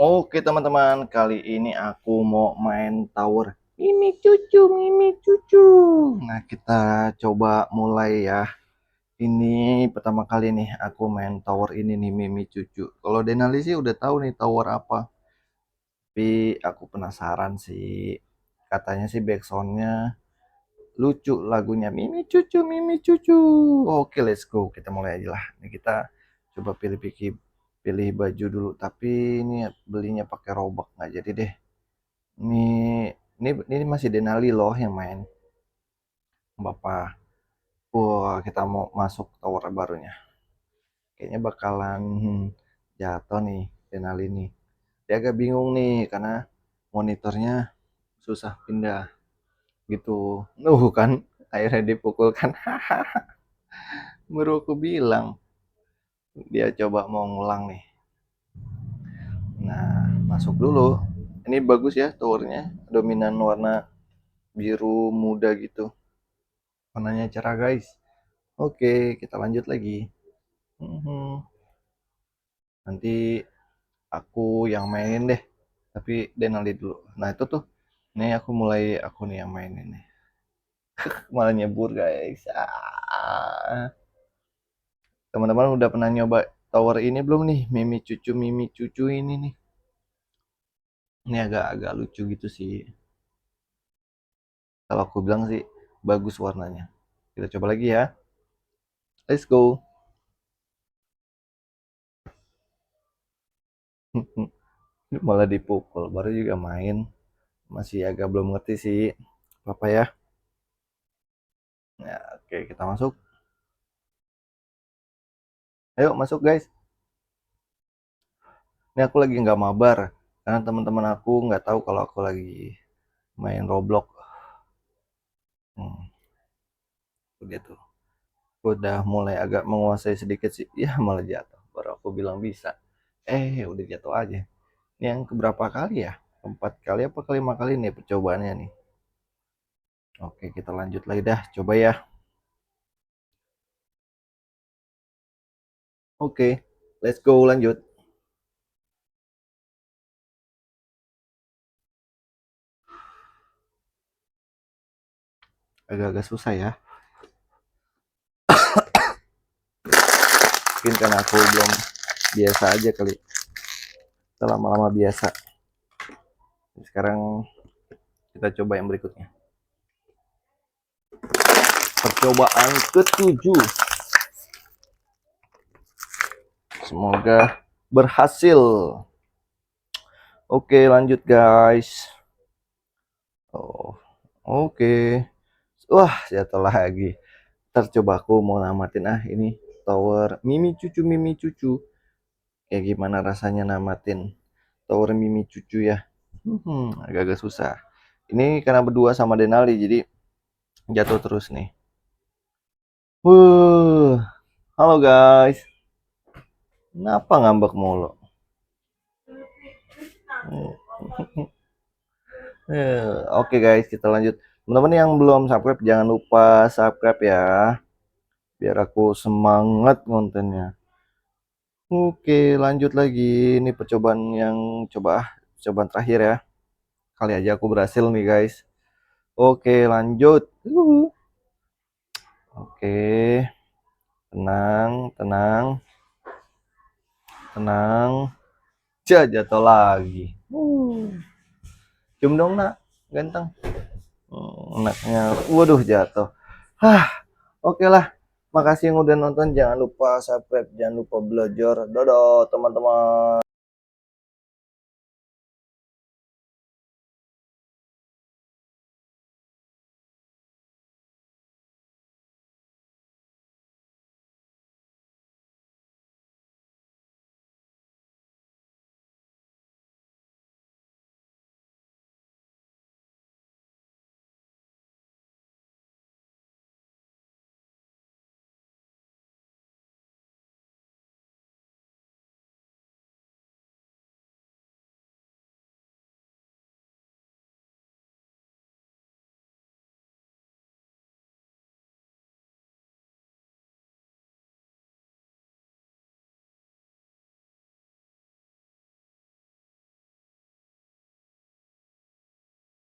Oke teman-teman, kali ini aku mau main tower Mimi Cucu, Mimi Cucu. Nah, kita coba mulai ya. Ini pertama kali nih aku main tower ini nih, Mimi Cucu. Kalau Denali sih udah tahu nih tower apa, tapi aku penasaran sih. Katanya sih backsoundnya lucu, lagunya Mimi Cucu, Mimi Cucu. Oke, let's go, kita mulai aja lah. Ini kita coba pilih baju dulu, tapi ini belinya pakai Robux nggak jadi deh. Ini masih Denali loh yang main Bapak. Wah, kita mau masuk tower barunya. Kayaknya bakalan jatuh nih Denali nih. Dia agak bingung nih karena monitornya susah pindah gitu. Kan akhirnya dipukul kan. Baru aku bilang dia coba mau ngulang nih. Nah, masuk dulu. Ini bagus ya towernya, dominan warna biru muda gitu. Warnanya cerah guys. Oke, kita lanjut lagi. Mhm. Nanti aku yang mainin deh, tapi Denali dulu. Nah itu tuh, nih aku nih yang mainin nih. Malah nyebur guys. Teman-teman udah pernah nyoba tower ini belum nih? Mimi Cucu ini nih. Ini agak-agak lucu gitu sih. Kalau aku bilang sih bagus warnanya. Kita coba lagi ya. Let's go. Malah dipukul. Baru juga main. Masih agak belum ngerti sih. Apa ya? Ya, oke, kita masuk. Ayo masuk guys. Ini aku lagi nggak mabar karena teman-teman aku nggak tahu kalau aku lagi main Roblox. Hmm, udah tuh. Udah mulai agak menguasai sedikit sih. Ya malah jatuh. Baru aku bilang bisa. Udah jatuh aja. Ini yang keberapa kali ya? Empat kali apa kelima kali nih percobaannya nih. Oke, kita lanjut lagi dah. Coba ya. Oke, let's go lanjut. Agak-agak susah ya. Mungkin karena aku belum biasa aja kali. Lama-lama biasa. Sekarang kita coba yang berikutnya. Percobaan ketujuh. Semoga berhasil. Oke, lanjut guys. Oh, oke. Wah, jatuh lagi. Ntar coba aku mau namatin ini tower Mimi Cucu. Kayak gimana rasanya namatin tower Mimi Cucu ya? Agak-agak susah. Ini karena berdua sama Denali, jadi jatuh terus nih. Halo guys. Kenapa ngambek mulu? Oke guys, kita lanjut. Teman-teman yang belum subscribe, jangan lupa subscribe ya, biar aku semangat kontennya. Oke, lanjut lagi. Ini percobaan yang percobaan terakhir ya. Kali aja aku berhasil nih guys. Oke, lanjut. Oke, tenang, tenang, tenang. Jatuh lagi. Cium dong nak, ganteng. Anaknya, waduh jatuh. Hah, oke lah. Makasih yang udah nonton. Jangan lupa subscribe, jangan lupa belajar. Dadah teman-teman.